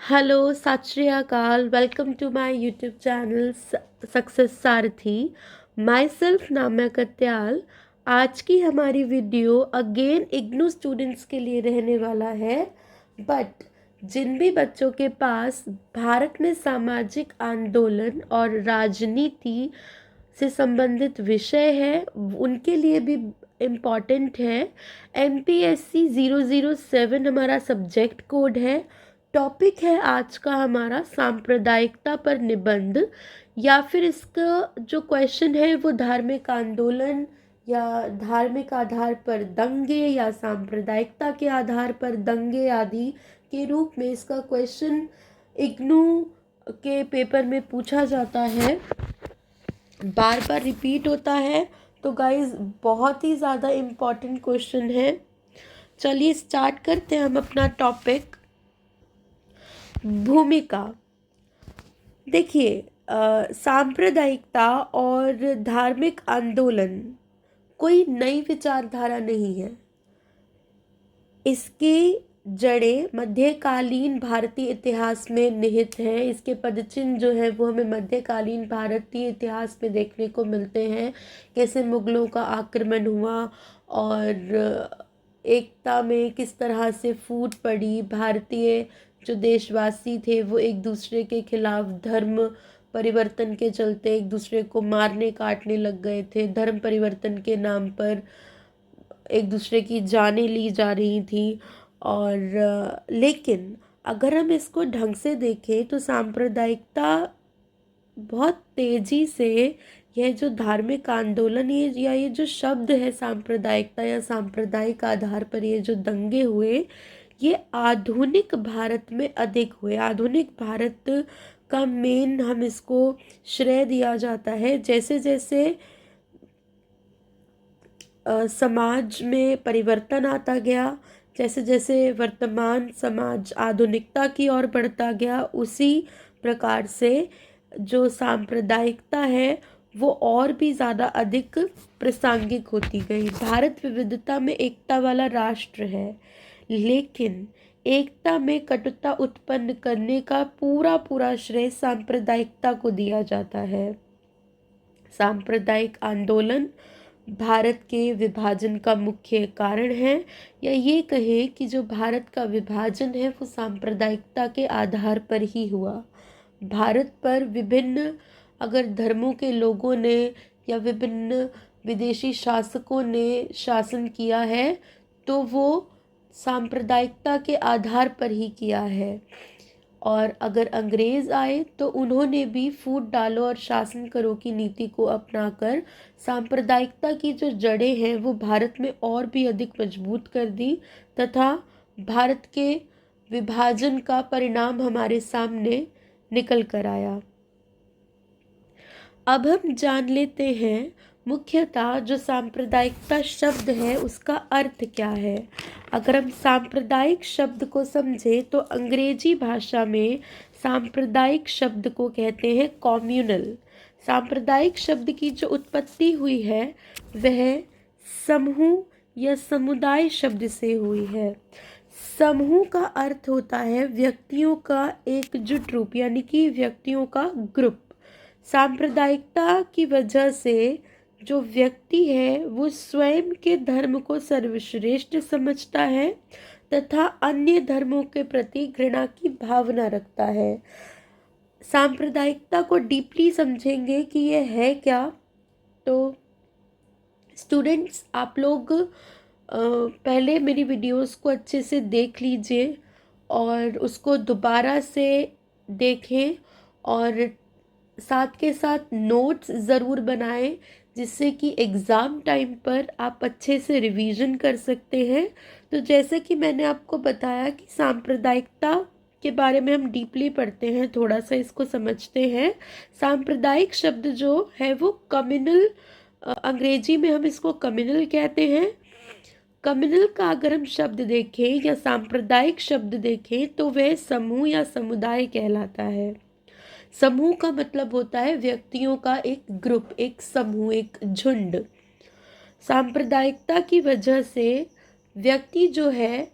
Hello, Sat Shri Akal. Welcome to my YouTube channel success Sarathi. Myself Namya Katyal. आज की हमारी वीडियो अगेन इग्नू स्टूडेंट्स के लिए रहने वाला है। बट जिन भी बच्चों के पास भारत में सामाजिक आंदोलन और राजनीति से संबंधित विषय है उनके लिए भी इम्पॉर्टेंट है। MPSC 007 हमारा सब्जेक्ट कोड है। टॉपिक है आज का हमारा सांप्रदायिकता पर निबंध, या फिर इसका जो क्वेश्चन है वो धार्मिक आंदोलन या धार्मिक आधार पर दंगे या सांप्रदायिकता के आधार पर दंगे आदि के रूप में इसका क्वेश्चन इग्नू के पेपर में पूछा जाता है, बार बार रिपीट होता है। तो गाइज बहुत ही ज़्यादा इम्पॉर्टेंट क्वेश्चन है। चलिए स्टार्ट करते हैं हम अपना टॉपिक। भूमिका। देखिए, सांप्रदायिकता और धार्मिक आंदोलन कोई नई विचारधारा नहीं है। इसकी जड़ें मध्यकालीन भारतीय इतिहास में निहित हैं। इसके पदचिन्ह जो है वो हमें मध्यकालीन भारतीय इतिहास में देखने को मिलते हैं। कैसे मुगलों का आक्रमण हुआ और एकता में किस तरह से फूट पड़ी। भारतीय जो देशवासी थे वो एक दूसरे के खिलाफ धर्म परिवर्तन के चलते एक दूसरे को मारने काटने लग गए थे। धर्म परिवर्तन के नाम पर एक दूसरे की जानें ली जा रही थी। और लेकिन अगर हम इसको ढंग से देखें तो सांप्रदायिकता बहुत तेजी से, यह जो धार्मिक आंदोलन ये जो शब्द है सांप्रदायिकता या सांप्रदायिक आधार पर ये जो दंगे हुए, ये आधुनिक भारत में अधिक हुए। आधुनिक भारत का मेन हम इसको श्रेय दिया जाता है। जैसे जैसे समाज में परिवर्तन आता गया, जैसे जैसे वर्तमान समाज आधुनिकता की ओर बढ़ता गया, उसी प्रकार से जो सांप्रदायिकता है वो और भी ज़्यादा अधिक प्रासंगिक होती गई। भारत विविधता में एकता वाला राष्ट्र है, लेकिन एकता में कटुता उत्पन्न करने का पूरा श्रेय सांप्रदायिकता को दिया जाता है। सांप्रदायिक आंदोलन भारत के विभाजन का मुख्य कारण है, या ये कहें कि जो भारत का विभाजन है वो सांप्रदायिकता के आधार पर ही हुआ। भारत पर विभिन्न अगर धर्मों के लोगों ने या विभिन्न विदेशी शासकों ने शासन किया है तो वो सांप्रदायिकता के आधार पर ही किया है। और अगर अंग्रेज़ आए तो उन्होंने भी फूट डालो और शासन करो की नीति को अपनाकर सांप्रदायिकता की जो जड़ें हैं वो भारत में और भी अधिक मजबूत कर दी, तथा भारत के विभाजन का परिणाम हमारे सामने निकल कर आया। अब हम जान लेते हैं मुख्यतः जो सांप्रदायिकता शब्द है उसका अर्थ क्या है। अगर हम सांप्रदायिक शब्द को समझें तो अंग्रेजी भाषा में सांप्रदायिक शब्द को कहते हैं कॉम्यूनल। सांप्रदायिक शब्द की जो उत्पत्ति हुई है वह समूह या समुदाय शब्द से हुई है। समूह का अर्थ होता है व्यक्तियों का एकजुट रूप, यानी कि व्यक्तियों का ग्रुप। सांप्रदायिकता की वजह से जो व्यक्ति है वो स्वयं के धर्म को सर्वश्रेष्ठ समझता है तथा अन्य धर्मों के प्रति घृणा की भावना रखता है। सांप्रदायिकता को डीपली समझेंगे कि यह है क्या, तो स्टूडेंट्स आप लोग पहले मेरी वीडियोस को अच्छे से देख लीजिए और उसको दोबारा से देखें और साथ के साथ नोट्स ज़रूर बनाएं, जिससे कि एग्ज़ाम टाइम पर आप अच्छे से रिवीजन कर सकते हैं। तो जैसे कि मैंने आपको बताया कि सांप्रदायिकता के बारे में हम डीपली पढ़ते हैं, थोड़ा सा इसको समझते हैं। सांप्रदायिक शब्द जो है वो कम्युनल, अंग्रेजी में हम इसको कम्युनल कहते हैं। कम्युनल का अगर हम शब्द देखें या सांप्रदायिक शब्द देखें तो वह समूह या समुदाय कहलाता है। समूह का मतलब होता है व्यक्तियों का एक ग्रुप, एक समूह, एक झुंड। सांप्रदायिकता की वजह से व्यक्ति जो है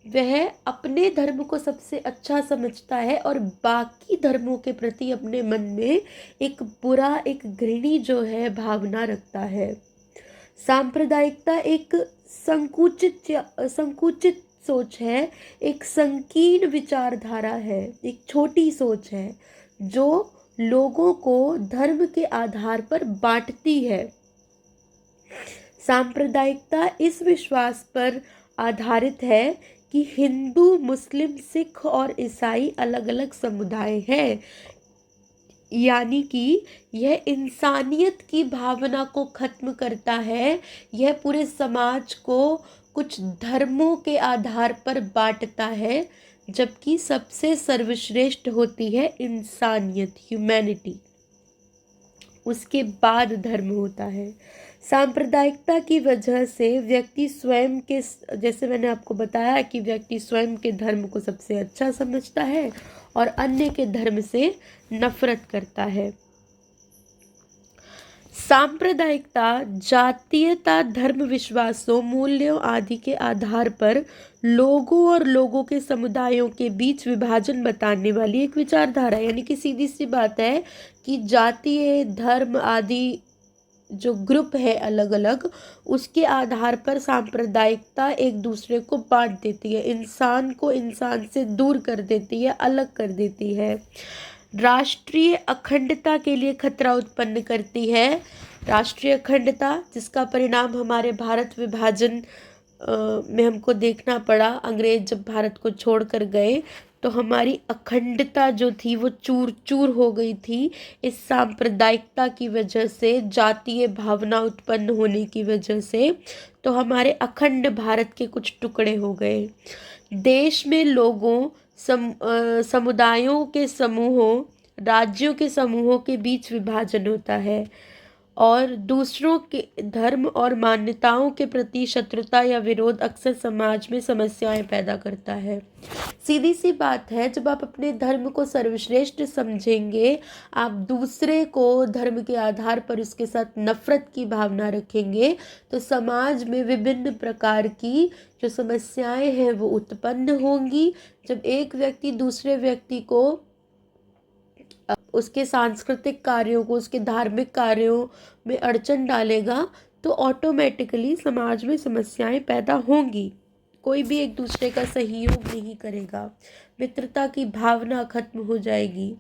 वह अपने धर्म को सबसे अच्छा समझता है और बाकी धर्मों के प्रति अपने मन में एक बुरा, एक घृणी जो है भावना रखता है। सांप्रदायिकता एक संकुचित सोच है, एक संकीर्ण विचारधारा है, एक छोटी सोच है जो लोगों को धर्म के आधार पर बांटती है। सांप्रदायिकता इस विश्वास पर आधारित है कि हिंदू, मुस्लिम, सिख और ईसाई अलग अलग समुदाय हैं, यानी कि यह इंसानियत की भावना को खत्म करता है। यह पूरे समाज को कुछ धर्मों के आधार पर बांटता है, जबकि सबसे सर्वश्रेष्ठ होती है इंसानियत, ह्यूमैनिटी। उसके बाद धर्म होता है। सांप्रदायिकता की वजह से व्यक्ति स्वयं के, जैसे मैंने आपको बताया कि व्यक्ति स्वयं के धर्म को सबसे अच्छा समझता है और अन्य के धर्म से नफरत करता है। सांप्रदायिकता जातीयता, धर्म, विश्वासों, मूल्यों आदि के आधार पर लोगों और लोगों के समुदायों के बीच विभाजन बताने वाली एक विचारधारा है। यानी कि सीधी सी बात है कि जातीय, धर्म आदि जो ग्रुप है अलग अलग, उसके आधार पर सांप्रदायिकता एक दूसरे को बांट देती है, इंसान को इंसान से दूर कर देती है, अलग कर देती है, राष्ट्रीय अखंडता के लिए खतरा उत्पन्न करती है। राष्ट्रीय अखंडता जिसका परिणाम हमारे भारत विभाजन में हमको देखना पड़ा। अंग्रेज जब भारत को छोड़कर गए तो हमारी अखंडता जो थी वो चूर चूर हो गई थी इस सांप्रदायिकता की वजह से, जातीय भावना उत्पन्न होने की वजह से। तो हमारे अखंड भारत के कुछ टुकड़े हो गए। देश में लोगों, समुदायों के समूहों, राज्यों के समूहों के बीच विभाजन होता है और दूसरों के धर्म और मान्यताओं के प्रति शत्रुता या विरोध अक्सर समाज में समस्याएं पैदा करता है। सीधी सी बात है, जब आप अपने धर्म को सर्वश्रेष्ठ समझेंगे, आप दूसरे को धर्म के आधार पर उसके साथ नफरत की भावना रखेंगे, तो समाज में विभिन्न प्रकार की जो समस्याएं हैं वो उत्पन्न होंगी। जब एक व्यक्ति दूसरे व्यक्ति को, उसके सांस्कृतिक कार्यों को, उसके धार्मिक कार्यों में अड़चन डालेगा, तो ऑटोमेटिकली समाज में समस्याएं पैदा होंगी। कोई भी एक दूसरे का सहयोग नहीं करेगा, मित्रता की भावना खत्म हो जाएगी।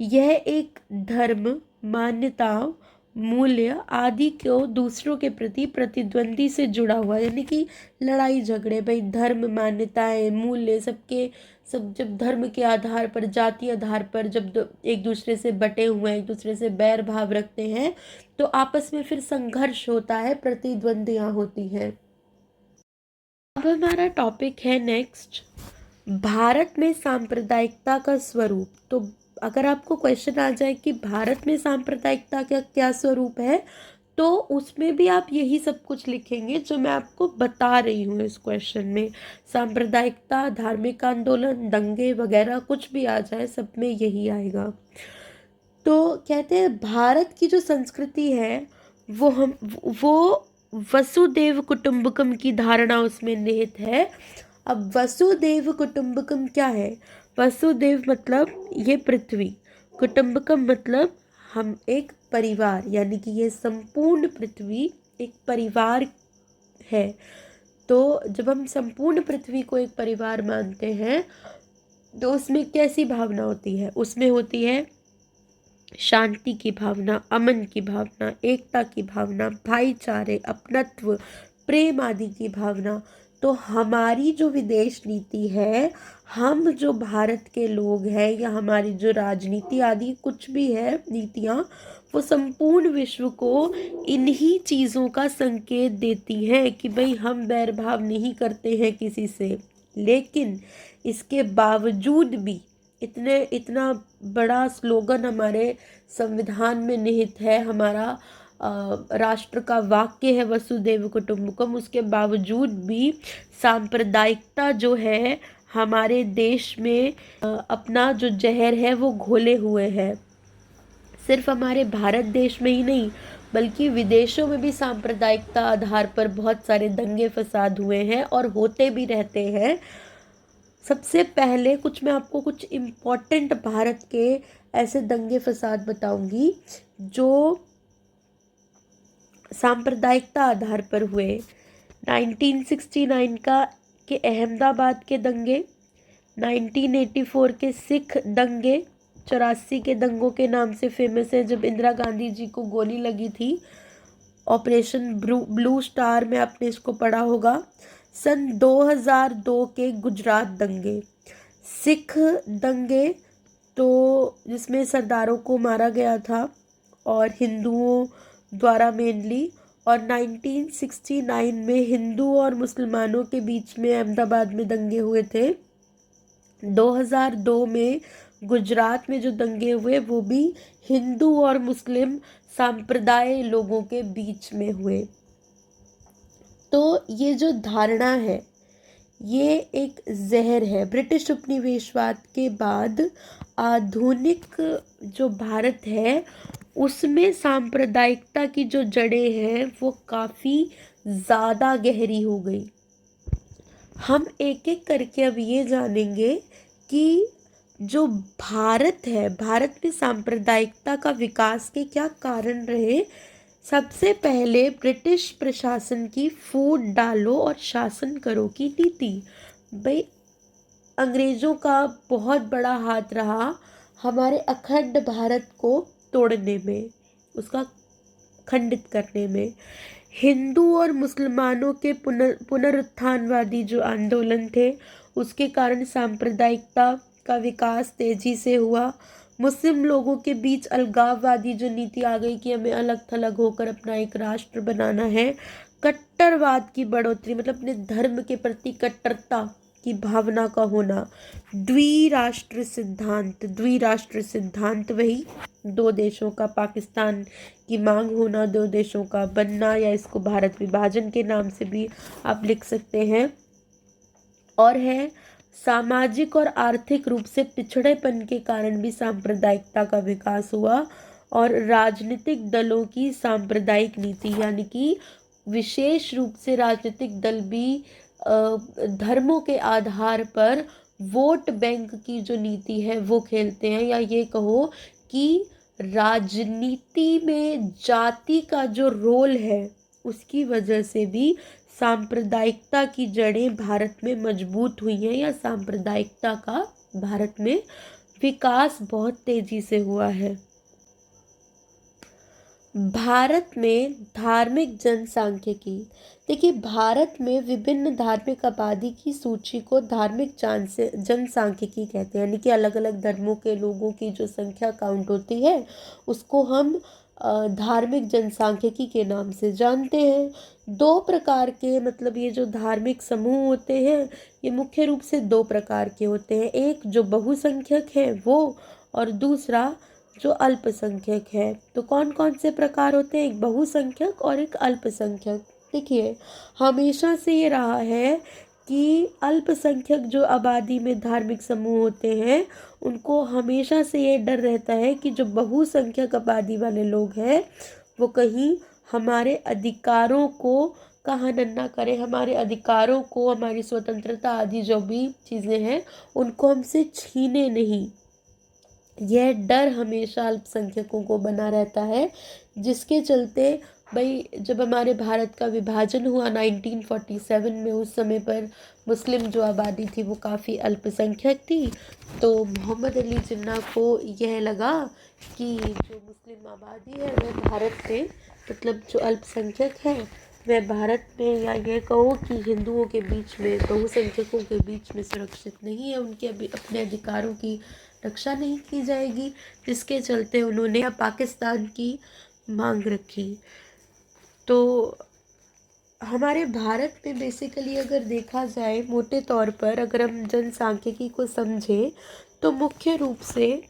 यह एक धर्म, मान्यताओं, मूल्य आदि को दूसरों के प्रति प्रतिद्वंदी से जुड़ा हुआ, यानी कि लड़ाई झगड़े, भाई धर्म, मान्यताएं, मूल्य सबके सब जब धर्म के आधार पर, जाति आधार पर जब एक दूसरे से बटे हुए हैं, एक दूसरे से बैर भाव रखते हैं, तो आपस में फिर संघर्ष होता है, प्रतिद्वंदियां होती हैं। अब हमारा टॉपिक है नेक्स्ट, भारत में सांप्रदायिकता का स्वरूप। तो अगर आपको क्वेश्चन आ जाए कि भारत में सांप्रदायिकता का क्या स्वरूप है, तो उसमें भी आप यही सब कुछ लिखेंगे जो मैं आपको बता रही हूँ इस क्वेश्चन में। सांप्रदायिकता, धार्मिक आंदोलन, दंगे वगैरह कुछ भी आ जाए, सब में यही आएगा। तो कहते हैं भारत की जो संस्कृति है वो वसुदेव कुटुंबकम की धारणा उसमें निहित है। अब वसुदेव कुटुंबकम क्या है? वसुदेव मतलब ये पृथ्वी, कुटुंबकम मतलब हम एक परिवार, यानी कि ये संपूर्ण पृथ्वी एक परिवार है। तो जब हम संपूर्ण पृथ्वी को एक परिवार मानते हैं तो उसमें कैसी भावना होती है? उसमें होती है शांति की भावना, अमन की भावना, एकता की भावना, भाईचारे, अपनत्व, प्रेम आदि की भावना। तो हमारी जो विदेश नीति है, हम जो भारत के लोग हैं, या हमारी जो राजनीति आदि कुछ भी है नीतियाँ, वो संपूर्ण विश्व को इन्हीं चीज़ों का संकेत देती हैं कि भाई हम बैरभाव नहीं करते हैं किसी से। लेकिन इसके बावजूद भी इतना बड़ा स्लोगन हमारे संविधान में निहित है, हमारा राष्ट्र का वाक्य है वसुदेव कुटुंबकम, उसके बावजूद भी सांप्रदायिकता जो है हमारे देश में अपना जो जहर है वो घोले हुए है। सिर्फ हमारे भारत देश में ही नहीं बल्कि विदेशों में भी सांप्रदायिकता आधार पर बहुत सारे दंगे फसाद हुए हैं और होते भी रहते हैं। सबसे पहले मैं आपको कुछ इम्पोर्टेंट भारत के ऐसे दंगे फसाद बताऊंगी जो सांप्रदायिकता आधार पर हुए। 1969 का के अहमदाबाद के दंगे, 1984 के सिख दंगे, 84 के दंगों के नाम से फेमस है जब इंदिरा गांधी जी को गोली लगी थी, ऑपरेशन ब्लू स्टार में आपने इसको पढ़ा होगा। सन 2002 के गुजरात दंगे, सिख दंगे तो जिसमें सरदारों को मारा गया था और हिंदुओं द्वारा मेनली, और 1969 में हिंदू और मुसलमानों के बीच में अहमदाबाद में दंगे हुए थे। 2002 में गुजरात में जो दंगे हुए वो भी हिंदू और मुस्लिम सांप्रदाय लोगों के बीच में हुए। तो ये जो धारणा है ये एक जहर है। ब्रिटिश उपनिवेशवाद के बाद आधुनिक जो भारत है उसमें सांप्रदायिकता की जो जड़ें हैं वो काफ़ी ज़्यादा गहरी हो गई। हम एक एक करके अब ये जानेंगे कि जो भारत है, भारत में सांप्रदायिकता का विकास के क्या कारण रहे। सबसे पहले ब्रिटिश प्रशासन की फूट डालो और शासन करो की नीति। भाई अंग्रेज़ों का बहुत बड़ा हाथ रहा हमारे अखंड भारत को तोड़ने में, उसका खंडित करने में। हिंदू और मुसलमानों के पुनरुत्थानवादी जो आंदोलन थे उसके कारण सांप्रदायिकता का विकास तेजी से हुआ। मुस्लिम लोगों के बीच अलगाववादी जो नीति आ गई कि हमें अलग थलग होकर अपना एक राष्ट्र बनाना है। कट्टरवाद की बढ़ोतरी, मतलब अपने धर्म के प्रति कट्टरता की भावना का होना। द्विराष्ट्र सिद्धांत वही दो देशों का, पाकिस्तान की मांग होना, दो देशों का बनना, या इसको भारत विभाजन के नाम से भी आप लिख सकते हैं। और है सामाजिक और आर्थिक रूप से पिछड़ेपन के कारण भी सांप्रदायिकता का विकास हुआ। और राजनीतिक दलों की सांप्रदायिक नीति, यानी कि विशेष रूप से राजनीतिक दल भी धर्मों के आधार पर वोट बैंक की जो नीति है वो खेलते हैं, या ये कहो कि राजनीति में जाति का जो रोल है उसकी वजह से भी सांप्रदायिकता की जड़ें भारत में मजबूत हुई हैं, या सांप्रदायिकता का भारत में विकास बहुत तेजी से हुआ है। भारत में धार्मिक जनसांख्यिकी, देखिए भारत में विभिन्न धार्मिक आबादी की सूची को धार्मिक जनसांख्यिकी कहते हैं, यानी कि अलग अलग धर्मों के लोगों की जो संख्या काउंट होती है उसको हम धार्मिक जनसांख्यिकी के नाम से जानते हैं। दो प्रकार के, मतलब ये जो धार्मिक समूह होते हैं ये मुख्य रूप से दो प्रकार के होते हैं, एक जो बहुसंख्यक है वो, और दूसरा जो अल्पसंख्यक है। तो कौन कौन से प्रकार होते हैं, एक बहुसंख्यक और एक अल्पसंख्यक। देखिए हमेशा से ये रहा है कि अल्पसंख्यक जो आबादी में धार्मिक समूह होते हैं उनको हमेशा से ये डर रहता है कि जो बहुसंख्यक आबादी वाले लोग हैं वो कहीं हमारे अधिकारों को का हनन ना करें, हमारे अधिकारों को, हमारी स्वतंत्रता आदि जो भी चीज़ें हैं उनको हमसे छीने नहीं। यह डर हमेशा अल्पसंख्यकों को बना रहता है, जिसके चलते भाई जब हमारे भारत का विभाजन हुआ 1947 में, उस समय पर मुस्लिम जो आबादी थी वो काफ़ी अल्पसंख्यक थी। तो मोहम्मद अली जिन्ना को यह लगा कि जो मुस्लिम आबादी है वह भारत में, मतलब जो अल्पसंख्यक है वह भारत में, या ये कहो कि हिंदुओं के बीच में, बहुसंख्यकों के बीच में सुरक्षित नहीं है, उनके अपने अधिकारों की रक्षा नहीं की जाएगी, जिसके चलते उन्होंने पाकिस्तान की मांग रखी। तो हमारे भारत में बेसिकली अगर देखा जाए मोटे तौर पर, अगर हम जनसांख्यिकी को समझें तो मुख्य रूप से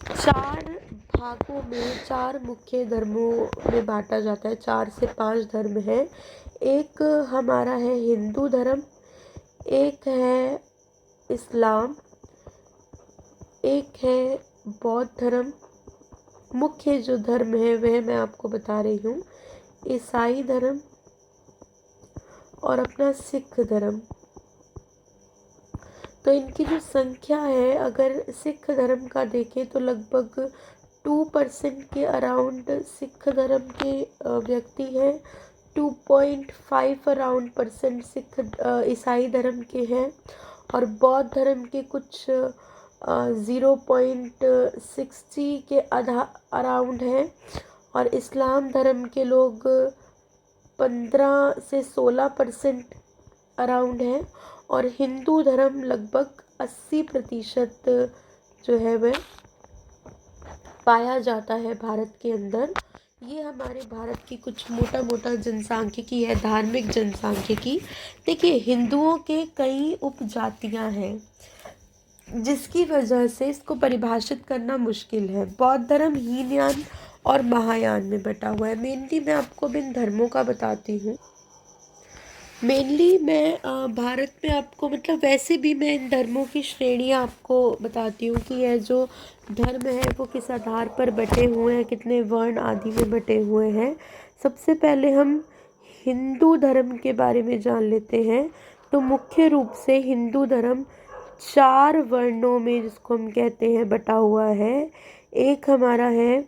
चार भागों में, चार मुख्य धर्मों में बांटा जाता है। 4 से 5 धर्म है। एक हमारा है हिंदू धर्म, एक है इस्लाम, एक है बौद्ध धर्म, मुख्य जो धर्म है वह मैं आपको बता रही हूँ, ईसाई धर्म और अपना सिख धर्म। तो इनकी जो संख्या है, अगर सिख धर्म का देखें तो लगभग 2% के अराउंड सिख धर्म के व्यक्ति हैं। 2.5 अराउंड परसेंट सिख ईसाई धर्म के हैं, और बौद्ध धर्म के कुछ 0.60 के अराउंड हैं, और इस्लाम धर्म के लोग 15 से 16% अराउंड हैं, और हिंदू धर्म लगभग 80% जो है वह पाया जाता है भारत के अंदर। ये हमारे भारत की कुछ मोटा मोटा जनसांख्यिकी है, धार्मिक जनसांख्यिकी। देखिए, हिंदुओं के कई उपजातियां हैं, जिसकी वजह से इसको परिभाषित करना मुश्किल है। बौद्ध धर्म हीनयान और महायान में बटा हुआ है। मेनली मैं आपको इन धर्मों का बताती हूँ। मेनली मैं भारत में आपको, मतलब वैसे भी मैं इन धर्मों की श्रेणियाँ आपको बताती हूँ कि यह जो धर्म है वो किस आधार पर बटे हुए हैं, कितने वर्ण आदि में बटे हुए हैं। सबसे पहले हम हिंदू धर्म के बारे में जान लेते हैं। तो मुख्य रूप से हिंदू धर्म 4 वर्णों में, जिसको हम कहते हैं, बटा हुआ है। एक हमारा है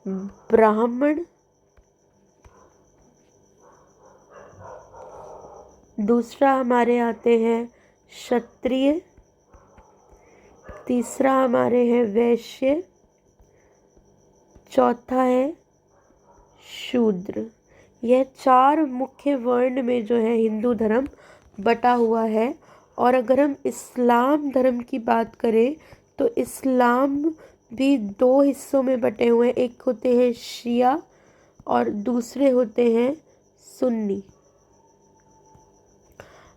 ब्राह्मण, दूसरा हमारे आते हैं क्षत्रिय, तीसरा हमारे हैं वैश्य, चौथा है शूद्र। यह 4 मुख्य वर्ण में जो है हिंदू धर्म बटा हुआ है। और अगर हम इस्लाम धर्म की बात करें तो इस्लाम भी 2 हिस्सों में बटे हुए हैं। एक होते हैं शिया और दूसरे होते हैं सुन्नी।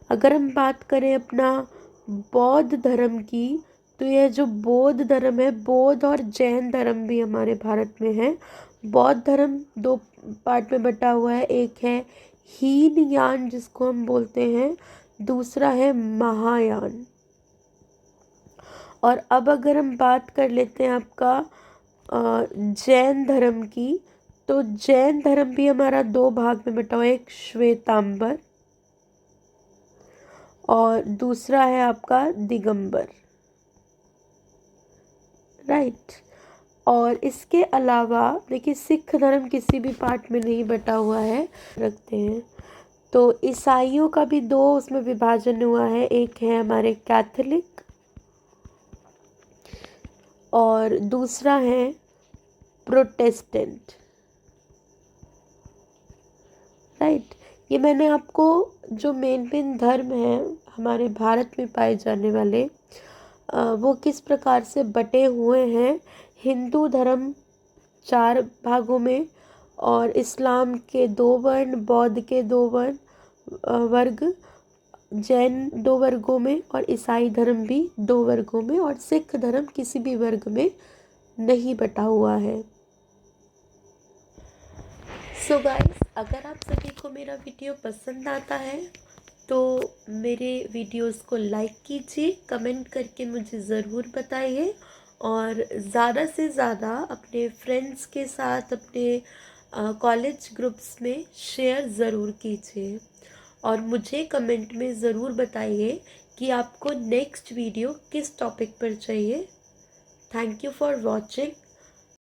अगर हम बात करें अपना बौद्ध धर्म की, तो यह जो बौद्ध धर्म है, बौद्ध और जैन धर्म भी हमारे भारत में है। बौद्ध धर्म 2 पार्ट में बटा हुआ है। एक है हीनयान, जिसको हम बोलते हैं, दूसरा है महायान। और अब अगर हम बात कर लेते हैं आपका जैन धर्म की, तो जैन धर्म भी हमारा 2 भाग में बटा हुआ है। एक श्वेतांबर और दूसरा है आपका दिगंबर, राइट। और इसके अलावा देखिए, सिख धर्म किसी भी पार्ट में नहीं बटा हुआ है, रखते हैं। तो ईसाइयों का भी 2 उसमें विभाजन हुआ है। एक है हमारे कैथोलिक और दूसरा है प्रोटेस्टेंट, राइट। ये मैंने आपको जो मेन धर्म है हमारे भारत में पाए जाने वाले, वो किस प्रकार से बटे हुए हैं। हिंदू धर्म 4 भागों में, और इस्लाम के 2 वर्ण, बौद्ध के 2 वर्ग, जैन 2 वर्गों में, और ईसाई धर्म भी 2 वर्गों में, और सिख धर्म किसी भी वर्ग में नहीं बटा हुआ है। सो गाइस, अगर आप सभी को मेरा वीडियो पसंद आता है तो मेरे वीडियोस को लाइक कीजिए, कमेंट करके मुझे ज़रूर बताइए, और ज़्यादा से ज़्यादा अपने फ्रेंड्स के साथ, अपने कॉलेज ग्रुप्स में शेयर ज़रूर कीजिए, और मुझे कमेंट में ज़रूर बताइए कि आपको नेक्स्ट वीडियो किस टॉपिक पर चाहिए। Thank you for watching.